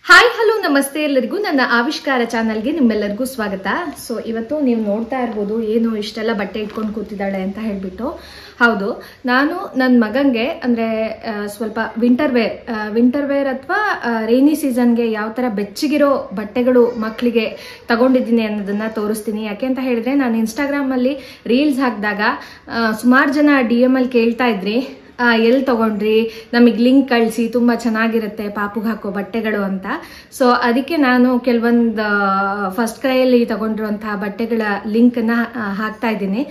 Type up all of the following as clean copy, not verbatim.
Hi hello ನಮಸ್ತೆ ಎಲ್ಲರಿಗೂ ನನ್ನ ಆವಿಷ್ಕಾರ ಚಾನಲ್ಗೆ ನಿಮ್ಮೆಲ್ಲರಿಗೂ ಸ್ವಾಗತ. ಸೊ ಇವತ್ತು ನೀವು ನೋಡ್ತಾ ಇರ್ಬೋದು ಏನು ಇಷ್ಟೆಲ್ಲ ಬಟ್ಟೆ ಇಟ್ಕೊಂಡು ಕೂತಿದ್ದಾಳೆ ಅಂತ ಹೇಳ್ಬಿಟ್ಟು. ಹೌದು, ನಾನು ನನ್ನ ಮಗಂಗೆ ಅಂದರೆ ಸ್ವಲ್ಪ ವಿಂಟರ್ ವೇರ್ ಅಥವಾ ರೈನಿ ಸೀಸನ್ಗೆ ಯಾವ ಥರ ಬೆಚ್ಚಗಿರೋ ಬಟ್ಟೆಗಳು ಮಕ್ಕಳಿಗೆ ತಗೊಂಡಿದ್ದೀನಿ ಅನ್ನೋದನ್ನ ತೋರಿಸ್ತೀನಿ. ಯಾಕೆ ಅಂತ ಹೇಳಿದ್ರೆ ನಾನು ಇನ್ಸ್ಟಾಗ್ರಾಮಲ್ಲಿ ರೀಲ್ಸ್ ಹಾಕಿದಾಗ ಸುಮಾರು ಜನ DM ಅಲ್ಲಿ ಕೇಳ್ತಾ ಇದ್ರಿ ಎಲ್ಲಿ ತಗೊಂಡ್ರಿ, ನಮಗೆ ಲಿಂಕ್ ಕಳಿಸಿ, ತುಂಬ ಚೆನ್ನಾಗಿರುತ್ತೆ ಪಾಪುಗೆ ಹಾಕೋ ಬಟ್ಟೆಗಳು ಅಂತ. ಸೊ ಅದಕ್ಕೆ ನಾನು ಕೆಲವೊಂದು ಫಸ್ಟ್ ಕ್ರೈಯಲ್ಲಿ ತಗೊಂಡಿರುವಂತಹ ಬಟ್ಟೆಗಳ ಲಿಂಕನ್ನು ಹಾಕ್ತಾ ಇದ್ದೀನಿ.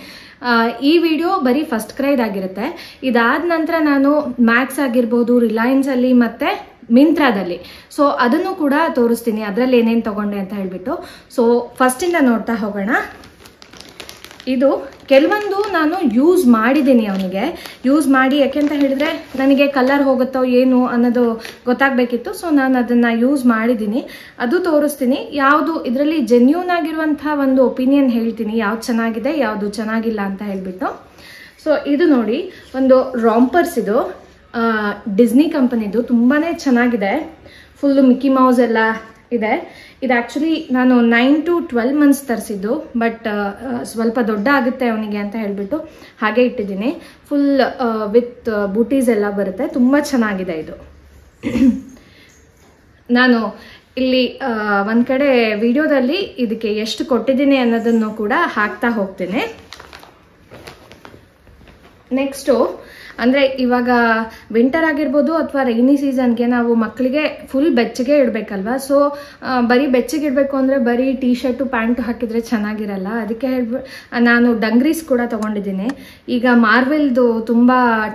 ಈ ವಿಡಿಯೋ ಬರೀ ಫಸ್ಟ್ ಕ್ರೈದಾಗಿರುತ್ತೆ. ಇದಾದ ನಂತರ ನಾನು ಮ್ಯಾಕ್ಸ್ ಆಗಿರ್ಬೋದು, ರಿಲಯನ್ಸ್ ಅಲ್ಲಿ ಮತ್ತೆ ಮಿಂತ್ರಾದಲ್ಲಿ, ಸೊ ಅದನ್ನು ಕೂಡ ತೋರಿಸ್ತೀನಿ ಅದರಲ್ಲಿ ಏನೇನು ತಗೊಂಡೆ ಅಂತ ಹೇಳ್ಬಿಟ್ಟು. ಸೊ ಫಸ್ಟಿಂದ ನೋಡ್ತಾ ಹೋಗೋಣ. ಇದು ಕೆಲವೊಂದು ನಾನು ಯೂಸ್ ಮಾಡಿದ್ದೀನಿ, ಅವನಿಗೆ ಯೂಸ್ ಮಾಡಿ, ಯಾಕೆಂತ ಹೇಳಿದ್ರೆ ನನಗೆ ಕಲರ್ ಹೋಗುತ್ತೋ ಏನು ಅನ್ನೋದು ಗೊತ್ತಾಗಬೇಕಿತ್ತು. ಸೊ ನಾನು ಅದನ್ನು ಯೂಸ್ ಮಾಡಿದ್ದೀನಿ, ಅದು ತೋರಿಸ್ತೀನಿ. ಯಾವುದು ಇದರಲ್ಲಿ ಜೆನ್ಯೂನ್ ಆಗಿರುವಂತಹ ಒಂದು ಒಪಿನಿಯನ್ ಹೇಳ್ತೀನಿ, ಯಾವ್ದು ಚೆನ್ನಾಗಿದೆ ಯಾವುದು ಚೆನ್ನಾಗಿಲ್ಲ ಅಂತ ಹೇಳ್ಬಿಟ್ಟು. ಸೊ ಇದು ನೋಡಿ, ಒಂದು ರಾಂಪರ್ಸ್, ಇದು ಡಿಸ್ನಿ ಕಂಪನಿದು, ತುಂಬಾ ಚೆನ್ನಾಗಿದೆ. ಫುಲ್ಲು ಮಿಕ್ಕಿ ಮೌಸ್ ಎಲ್ಲ ಇದೆ. ಇದು ಆ್ಯಕ್ಚುಲಿ ನಾನು 9 to 12 months ತರಿಸಿದ್ದು, ಬಟ್ ಸ್ವಲ್ಪ ದೊಡ್ಡ ಆಗುತ್ತೆ ಅವನಿಗೆ ಅಂತ ಹೇಳ್ಬಿಟ್ಟು ಹಾಗೆ ಇಟ್ಟಿದ್ದೀನಿ. ಫುಲ್ ವಿತ್ ಬೂಟೀಸ್ ಎಲ್ಲ ಬರುತ್ತೆ, ತುಂಬ ಚೆನ್ನಾಗಿದೆ ಇದು. ನಾನು ಇಲ್ಲಿ ಒಂದು ಕಡೆ ವಿಡಿಯೋದಲ್ಲಿ ಇದಕ್ಕೆ ಎಷ್ಟು ಕೊಟ್ಟಿದ್ದೀನಿ ಅನ್ನೋದನ್ನು ಕೂಡ ಹಾಕ್ತಾ ಹೋಗ್ತೀನಿ. ನೆಕ್ಸ್ಟು ಅಂದರೆ ಇವಾಗ ವಿಂಟರ್ ಆಗಿರ್ಬೋದು ಅಥವಾ ರೈನಿ ಸೀಸನ್ಗೆ ನಾವು ಮಕ್ಕಳಿಗೆ ಫುಲ್ ಬೆಚ್ಚಗೆ ಇಡಬೇಕಲ್ವ. ಸೊ ಬರೀ ಬೆಚ್ಚಗೆ ಇಡಬೇಕು ಅಂದರೆ ಬರೀ ಟೀ ಶರ್ಟು ಪ್ಯಾಂಟು ಹಾಕಿದರೆ ಚೆನ್ನಾಗಿರಲ್ಲ. ಅದಕ್ಕೆ ನಾನು ಡಂಗ್ರೀಸ್ ಕೂಡ ತೊಗೊಂಡಿದ್ದೀನಿ. ಈಗ ಮಾರ್ವೆಲ್ದು ತುಂಬ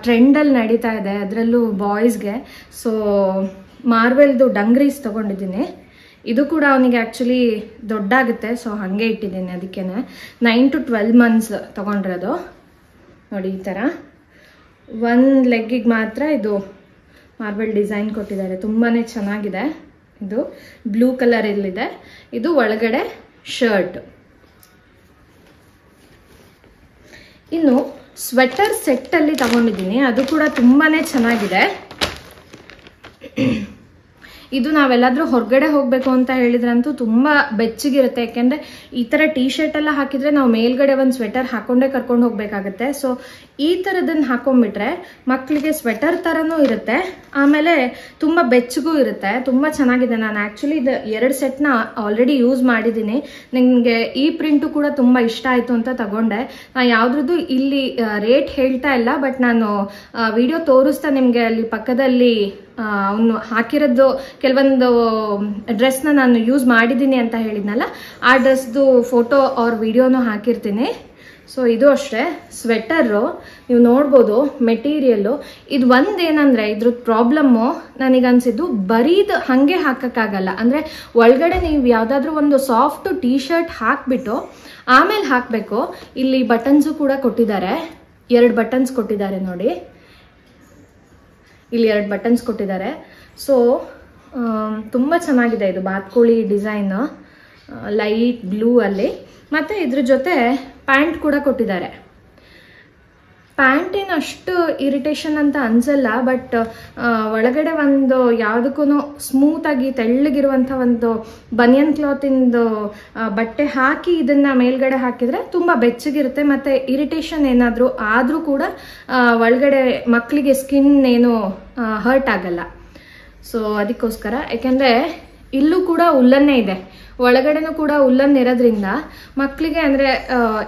ಟ್ರೆಂಡಲ್ಲಿ ನಡೀತಾ ಇದೆ, ಅದರಲ್ಲೂ ಬಾಯ್ಸ್ಗೆ. ಸೊ ಮಾರ್ವೆಲ್ದು ಡಂಗ್ರೀಸ್ ತೊಗೊಂಡಿದ್ದೀನಿ. ಇದು ಕೂಡ ಅವನಿಗೆ ಆ್ಯಕ್ಚುಲಿ ದೊಡ್ಡಾಗುತ್ತೆ, ಸೊ ಹಾಗೆ ಇಟ್ಟಿದ್ದೀನಿ. ಅದಕ್ಕೇ 9 to 12 months ತೊಗೊಂಡಿರೋದು. ನೋಡಿ, ಈ ಥರ ಒಂದು ಲೆಗ್ಗಿಗೆ ಮಾತ್ರ ಇದು ಮಾರ್ಬಲ್ ಡಿಸೈನ್ ಕೊಟ್ಟಿದ್ದಾರೆ, ತುಂಬಾ ಚೆನ್ನಾಗಿದೆ. ಇದು ಬ್ಲೂ ಕಲರ್ ಇಲ್ಲಿದೆ. ಇದು ಒಳಗಡೆ ಶರ್ಟ್. ಇನ್ನು ಸ್ವೆಟರ್ ಸೆಟ್ಟಲ್ಲಿ ತಗೊಂಡಿದ್ದೀನಿ, ಅದು ಕೂಡ ತುಂಬಾ ಚೆನ್ನಾಗಿದೆ. ಇದು ನಾವೆಲ್ಲಾದ್ರೂ ಹೊರಗಡೆ ಹೋಗಬೇಕು ಅಂತ ಹೇಳಿದ್ರಂತೂ ತುಂಬ ಬೆಚ್ಚಗಿರುತ್ತೆ. ಯಾಕೆಂದರೆ ಈ ಥರ ಟೀ ಶರ್ಟ್ ಎಲ್ಲ ಹಾಕಿದರೆ ನಾವು ಮೇಲ್ಗಡೆ ಒಂದು ಸ್ವೆಟರ್ ಹಾಕೊಂಡೇ ಕರ್ಕೊಂಡು ಹೋಗಬೇಕಾಗತ್ತೆ. ಸೊ ಈ ಥರದನ್ನು ಹಾಕೊಂಡ್ಬಿಟ್ರೆ ಮಕ್ಕಳಿಗೆ ಸ್ವೆಟರ್ ಥರನೂ ಇರುತ್ತೆ, ಆಮೇಲೆ ತುಂಬ ಬೆಚ್ಚಗೂ ಇರುತ್ತೆ. ತುಂಬ ಚೆನ್ನಾಗಿದೆ. ನಾನು ಆ್ಯಕ್ಚುಲಿ ಇದು 2 ಸೆಟ್ನ ಆಲ್ರೆಡಿ ಯೂಸ್ ಮಾಡಿದ್ದೀನಿ. ನನಗೆ ಈ ಪ್ರಿಂಟು ಕೂಡ ತುಂಬ ಇಷ್ಟ ಆಯಿತು ಅಂತ ತಗೊಂಡೆ. ನಾನು ಯಾವುದ್ರದ್ದು ಇಲ್ಲಿ ರೇಟ್ ಹೇಳ್ತಾ ಇಲ್ಲ, ಬಟ್ ನಾನು ವಿಡಿಯೋ ತೋರಿಸ್ತಾ ನಿಮಗೆ ಅಲ್ಲಿ ಪಕ್ಕದಲ್ಲಿ ಅವನು ಹಾಕಿರೋದು ಕೆಲವೊಂದು ಡ್ರೆಸ್ನ ನಾನು ಯೂಸ್ ಮಾಡಿದ್ದೀನಿ ಅಂತ ಹೇಳಿದ್ನಲ್ಲ, ಆ ಡ್ರೆಸ್ದು ಫೋಟೋ ಅವ್ರ ವಿಡಿಯೋನು ಹಾಕಿರ್ತೀನಿ. ಸೊ ಇದು ಅಷ್ಟೇ ಸ್ವೆಟರು, ನೀವು ನೋಡ್ಬೋದು ಮೆಟೀರಿಯಲ್ಲು. ಇದು ಒಂದೇನಂದರೆ ಇದ್ರದ್ದು ಪ್ರಾಬ್ಲಮ್ಮು ನನಗನ್ಸಿದ್ದು, ಬರೀದು ಹಾಗೆ ಹಾಕೋಕ್ಕಾಗಲ್ಲ. ಅಂದರೆ ಒಳಗಡೆ ನೀವು ಯಾವುದಾದ್ರೂ ಒಂದು ಸಾಫ್ಟ್ ಟೀ ಶರ್ಟ್ ಹಾಕ್ಬಿಟ್ಟು ಆಮೇಲೆ ಹಾಕಬೇಕು. ಇಲ್ಲಿ ಬಟನ್ಸು ಕೂಡ ಕೊಟ್ಟಿದ್ದಾರೆ, 2 ಬಟನ್ಸ್ ಕೊಟ್ಟಿದ್ದಾರೆ ನೋಡಿ, ಇಲ್ಲಿ 2 ಬಟನ್ಸ್ ಕೊಟ್ಟಿದ್ದಾರೆ. ಸೊ ತುಂಬ ಚೆನ್ನಾಗಿದೆ ಇದು ಬಾತ್ಕೋಳಿ ಡಿಸೈನ್, ಲೈಟ್ ಬ್ಲೂ ಅಲ್ಲಿ. ಮತ್ತು ಇದ್ರ ಜೊತೆ ಪ್ಯಾಂಟ್ ಕೂಡ ಕೊಟ್ಟಿದ್ದಾರೆ. ಪ್ಯಾಂಟ್ ಏನು ಅಷ್ಟು ಇರಿಟೇಷನ್ ಅಂತ ಅನ್ಸಲ್ಲ, ಬಟ್ ಒಳಗಡೆ ಒಂದು ಯಾವುದಕ್ಕೂ ಸ್ಮೂತಾಗಿ ತೆಳ್ಳಗಿರುವಂಥ ಒಂದು ಬನಿಯನ್ ಕ್ಲಾತಿಂದು ಬಟ್ಟೆ ಹಾಕಿ ಇದನ್ನು ಮೇಲ್ಗಡೆ ಹಾಕಿದರೆ ತುಂಬ ಬೆಚ್ಚಗಿರುತ್ತೆ. ಮತ್ತು ಇರಿಟೇಷನ್ ಏನಾದರೂ ಆದರೂ ಕೂಡ ಒಳಗಡೆ ಮಕ್ಕಳಿಗೆ ಸ್ಕಿನ್ ಏನು ಹರ್ಟ್ ಆಗಲ್ಲ. ಸೊ ಅದಕ್ಕೋಸ್ಕರ, ಯಾಕೆಂದರೆ ಇಲ್ಲೂ ಕೂಡ ಉಲ್ಲನ್ನೇ ಇದೆ, ಒಳಗಡೆನೂ ಕೂಡ ಉಲ್ಲನ್ ಇರೋದ್ರಿಂದ ಮಕ್ಕಳಿಗೆ ಅಂದರೆ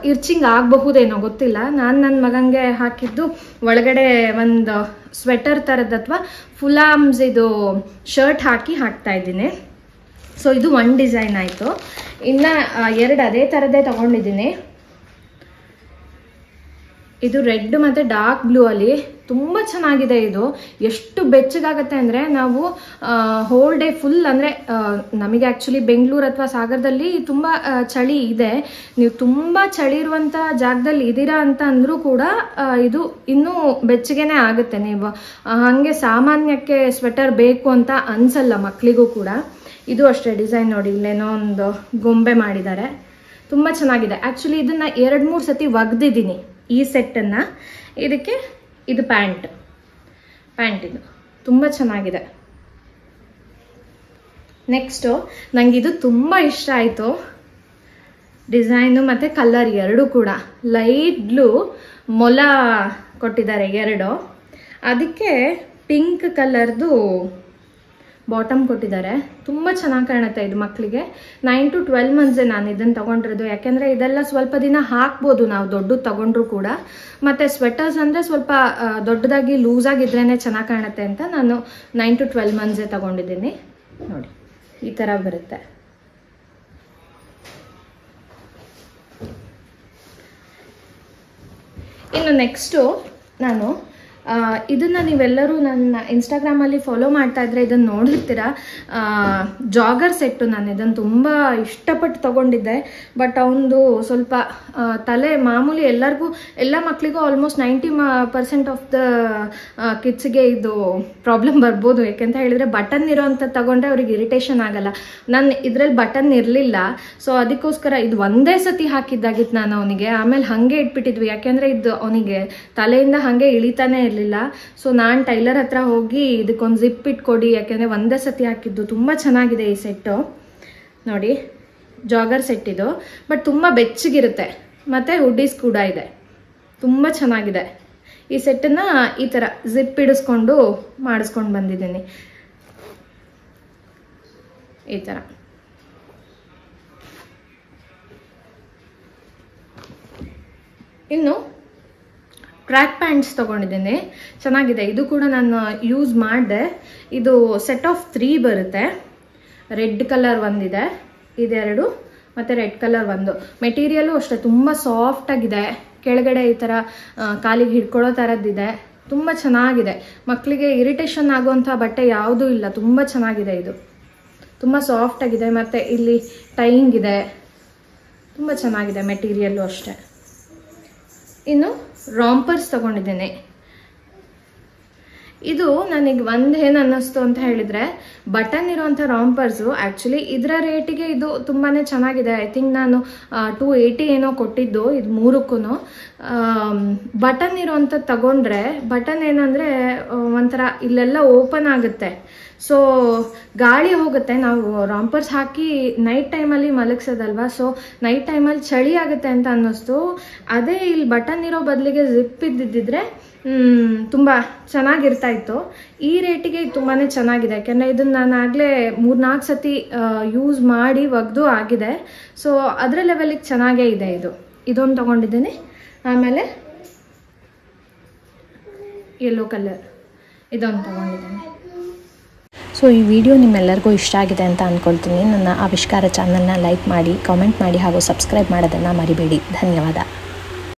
ಇರ್ಚಿಂಗ್ ಆಗಬಹುದೇನೋ ಗೊತ್ತಿಲ್ಲ. ನಾನು ನನ್ನ ಮಗಂಗೆ ಹಾಕಿದ್ದು ಒಳಗಡೆ ಒಂದು ಸ್ವೆಟರ್ ಥರದ್ದು ಅಥವಾ ಫುಲ್ ಆರ್ಮ್ಸ್ ಇದು ಶರ್ಟ್ ಹಾಕ್ತಾ ಇದ್ದೀನಿ. ಸೊ ಇದು 1 ಡಿಸೈನ್ ಆಯಿತು. ಇನ್ನು 2 ಅದೇ ಥರದ್ದೇ ತಗೊಂಡಿದ್ದೀನಿ. ಇದು ರೆಡ್ ಮತ್ತು ಡಾರ್ಕ್ ಬ್ಲೂ ಅಲ್ಲಿ ತುಂಬ ಚೆನ್ನಾಗಿದೆ. ಇದು ಎಷ್ಟು ಬೆಚ್ಚಗಾಗತ್ತೆ ಅಂದರೆ ನಾವು ಹೋಲ್ ಡೇ ಫುಲ್, ಅಂದರೆ ನಮಗೆ ಆ್ಯಕ್ಚುಲಿ ಬೆಂಗಳೂರು ಅಥವಾ ಸಾಗರದಲ್ಲಿ ತುಂಬ ಚಳಿ ಇದೆ. ನೀವು ತುಂಬ ಚಳಿ ಇರುವಂಥ ಜಾಗದಲ್ಲಿ ಇದ್ದೀರಾ ಅಂತ ಅಂದರೂ ಕೂಡ ಇದು ಇನ್ನೂ ಬೆಚ್ಚಗೆನೇ ಆಗುತ್ತೆ. ನೀವು ಹಾಗೆ ಸಾಮಾನ್ಯಕ್ಕೆ ಸ್ವೆಟರ್ ಬೇಕು ಅಂತ ಅನ್ಸಲ್ಲ ಮಕ್ಕಳಿಗೂ ಕೂಡ. ಇದು ಅಷ್ಟೇ ಡಿಸೈನ್ ನೋಡಿ, ಇಲ್ಲೇನೋ ಒಂದು ಗೊಂಬೆ ಮಾಡಿದ್ದಾರೆ, ತುಂಬ ಚೆನ್ನಾಗಿದೆ. ಆ್ಯಕ್ಚುಲಿ ಇದನ್ನು 2-3 ಸತಿ ಒಗ್ದಿದ್ದೀನಿ ಈ ಸೆಟ್ಟನ್ನು. ಇದಕ್ಕೆ ಇದು ಪ್ಯಾಂಟ್ ಇದು ತುಂಬ ಚೆನ್ನಾಗಿದೆ. ನೆಕ್ಸ್ಟು ನನಗೆ ಇದು ತುಂಬ ಇಷ್ಟ ಆಯಿತು, ಡಿಸೈನು ಮತ್ತು ಕಲರ್ ಎರಡೂ ಕೂಡ. ಲೈಟ್ ಬ್ಲೂ ಮೊಲ ಕೊಟ್ಟಿದ್ದಾರೆ 2, ಅದಕ್ಕೆ ಪಿಂಕ್ ಕಲರ್ದು ಬಾಟಮ್ ಕೊಟ್ಟಿದ್ದಾರೆ. ತುಂಬ ಚೆನ್ನಾಗಿ ಕಾಣುತ್ತೆ ಇದು ಮಕ್ಕಳಿಗೆ. 9 to 12 ಮಂತ್ಸೇ ನಾನು ಇದನ್ನು ತೊಗೊಂಡಿರೋದು. ಯಾಕೆಂದರೆ ಇದೆಲ್ಲ ಸ್ವಲ್ಪ ದಿನ ಹಾಕ್ಬೋದು ನಾವು ದೊಡ್ಡದು ತೊಗೊಂಡ್ರು ಕೂಡ. ಮತ್ತು ಸ್ವೆಟರ್ಸ್ ಅಂದರೆ ಸ್ವಲ್ಪ ದೊಡ್ಡದಾಗಿ ಲೂಸಾಗಿದ್ರೇ ಚೆನ್ನಾಗಿ ಕಾಣುತ್ತೆ ಅಂತ ನಾನು 9 to 12 ಮಂತ್ಸೇ ತೊಗೊಂಡಿದ್ದೀನಿ. ನೋಡಿ ಈ ಥರ ಬರುತ್ತೆ. ಇನ್ನು ನೆಕ್ಸ್ಟು ನಾನು ಇದನ್ನು ನೀವೆಲ್ಲರೂ ನನ್ನ ಇನ್ಸ್ಟಾಗ್ರಾಮಲ್ಲಿ ಫಾಲೋ ಮಾಡ್ತಾ ಇದ್ರೆ ಇದನ್ನು ನೋಡಿರ್ತೀರ. ಜಾಗರ್ ಸೆಟ್ಟು ನಾನು ಇದನ್ನು ತುಂಬ ಇಷ್ಟಪಟ್ಟು ತೊಗೊಂಡಿದ್ದೆ. ಬಟ್ ಅವನದು ಸ್ವಲ್ಪ ತಲೆ ಮಾಮೂಲಿ ಎಲ್ಲ ಮಕ್ಕಳಿಗೂ ಆಲ್ಮೋಸ್ಟ್ 90% ಆಫ್ ದ ಕಿಡ್ಸ್ಗೆ ಇದು ಪ್ರಾಬ್ಲಮ್ ಬರ್ಬೋದು. ಯಾಕೆಂತ ಹೇಳಿದರೆ ಬಟನ್ ಇರೋವಂಥ ತಗೊಂಡ್ರೆ ಅವ್ರಿಗೆ ಇರಿಟೇಷನ್ ಆಗಲ್ಲ. ನಾನು ಇದರಲ್ಲಿ ಬಟನ್ ಇರಲಿಲ್ಲ, ಸೊ ಅದಕ್ಕೋಸ್ಕರ ಇದು ಒಂದೇ ಸತಿ ಹಾಕಿದ್ದಾಗಿತ್ತು ನಾನು ಅವನಿಗೆ. ಆಮೇಲೆ ಹಾಗೆ ಇಟ್ಬಿಟ್ಟಿದ್ವಿ, ಯಾಕೆಂದರೆ ಇದು ಅವನಿಗೆ ತಲೆಯಿಂದ ಹಾಗೆ ಇಳಿತಾನೆ ಇರಲಿಲ್ಲ. ಸೊ ನಾನು ಟೈಲರ್ ಹತ್ರ ಹೋಗಿ ಇದಕ್ಕೊಂದು ಜಿಪ್ ಇಟ್ಕೊಡಿ, ಯಾಕೆಂದರೆ ಒಂದೇ ಸತಿ ಹಾಕಿದ್ದು. ತುಂಬ ಚೆನ್ನಾಗಿದೆ ಈ ಸೆಟ್ಟು. ನೋಡಿ ಜಾಗರ್ ಸೆಟ್ ಇದು, ಬಟ್ ತುಂಬ ಬೆಚ್ಚಗಿರುತ್ತೆ ಮತ್ತು ಹುಡ್ಡೀಸ್ ಕೂಡ ಇದೆ. ತುಂಬ ಚೆನ್ನಾಗಿದೆ. ಈ ಸೆಟ್ಟನ್ನು ಈ ಥರ ಜಿಪ್ ಇಡಿಸ್ಕೊಂಡು ಮಾಡಿಸ್ಕೊಂಡು ಬಂದಿದ್ದೀನಿ ಈ ಥರ. ಇನ್ನು ಟ್ರ್ಯಾಕ್ ಪ್ಯಾಂಟ್ಸ್ ತೊಗೊಂಡಿದ್ದೀನಿ, ಚೆನ್ನಾಗಿದೆ. ಇದು ಕೂಡ ನಾನು ಯೂಸ್ ಮಾಡಿದೆ. ಇದು ಸೆಟ್ ಆಫ್ 3 ಬರುತ್ತೆ. ರೆಡ್ ಕಲರ್ ಒಂದಿದೆ, ಇದೆರಡು, ಮತ್ತು ರೆಡ್ ಕಲರ್ ಒಂದು. ಮೆಟೀರಿಯಲು ಅಷ್ಟೇ ತುಂಬ ಸಾಫ್ಟಾಗಿದೆ. ಕೆಳಗಡೆ ಈ ಥರ ಕಾಲಿಗೆ ಹಿಡ್ಕೊಳ್ಳೋ ಥರದ್ದಿದೆ. ತುಂಬ ಚೆನ್ನಾಗಿದೆ. ಮಕ್ಕಳಿಗೆ ಇರಿಟೇಷನ್ ಆಗುವಂಥ ಬಟ್ಟೆ ಯಾವುದೂ ಇಲ್ಲ. ತುಂಬ ಚೆನ್ನಾಗಿದೆ ಇದು, ತುಂಬ ಸಾಫ್ಟಾಗಿದೆ. ಮತ್ತು ಇಲ್ಲಿ ಟೈಯಿಂಗ್ ಇದೆ, ತುಂಬ ಚೆನ್ನಾಗಿದೆ. ಮೆಟೀರಿಯಲ್ಲು ಅಷ್ಟೇ. ಇನ್ನು ರಾಂಪರ್ಸ್ ತೊಗೊಂಡಿದ್ದೀನಿ. ಇದು ನನಗೆ ಏನು ಅನ್ನಿಸ್ತು ಅಂತ ಹೇಳಿದರೆ, ಬಟನ್ ಇರೋವಂಥ ರಾಂಪರ್ಸು ಆ್ಯಕ್ಚುಲಿ ಇದರ ರೇಟಿಗೆ ಇದು ತುಂಬಾ ಚೆನ್ನಾಗಿದೆ. ಐ ಥಿಂಕ್ ನಾನು 280 ಏನೋ ಕೊಟ್ಟಿದ್ದು ಇದು 3ಕ್ಕೂ. ಬಟನ್ ಇರೋವಂಥದ್ದು ತಗೊಂಡ್ರೆ ಬಟನ್ ಏನಂದರೆ ಒಂಥರ ಇಲ್ಲೆಲ್ಲ ಓಪನ್ ಆಗುತ್ತೆ, ಸೊ ಗಾಳಿ ಹೋಗುತ್ತೆ. ನಾವು ರಾಂಪರ್ಸ್ ಹಾಕಿ ನೈಟ್ ಟೈಮಲ್ಲಿ ಮಲಗಿಸೋದಲ್ವ, ಸೊ ನೈಟ್ ಟೈಮಲ್ಲಿ ಚಳಿ ಆಗುತ್ತೆ ಅಂತ ಅನ್ನಿಸ್ತು. ಅದೇ ಇಲ್ಲಿ ಬಟನ್ ಇರೋ ಬದಲಿಗೆ ಜಿಪ್ ಇದ್ದಿದ್ದರೆ ತುಂಬ ಚೆನ್ನಾಗಿರ್ತಾ ಇತ್ತು. ಈ ರೇಟಿಗೆ ತುಂಬಾ ಚೆನ್ನಾಗಿದೆ. ಯಾಕೆಂದರೆ ಇದನ್ನು ನಾನು ಆಗಲೇ 3-4 ಸತಿ ಯೂಸ್ ಮಾಡಿ ಒಗೆದು ಆಗಿದೆ. ಸೊ ಅದರ ಲೆವೆಲಿಗೆ ಚೆನ್ನಾಗೇ ಇದೆ. ಇದೊಂದು ತೊಗೊಂಡಿದ್ದೀನಿ. ಆಮೇಲೆ ಯೆಲ್ಲೋ ಕಲರ್ ಇದೊಂದು ತೊಗೊಂಡಿದ್ದೀನಿ. ಸೊ ಈ ವಿಡಿಯೋ ನಿಮ್ಮೆಲ್ಲರಿಗೂ ಇಷ್ಟ ಆಗಿದೆ ಅಂತ ಅಂದ್ಕೊಳ್ತೀನಿ. ನನ್ನ ಆವಿಷ್ಕಾರ ಚಾನಲ್ನ ಲೈಕ್ ಮಾಡಿ, ಕಾಮೆಂಟ್ ಮಾಡಿ ಹಾಗೂ ಸಬ್ಸ್ಕ್ರೈಬ್ ಮಾಡೋದನ್ನು ಮರಿಬೇಡಿ. ಧನ್ಯವಾದ.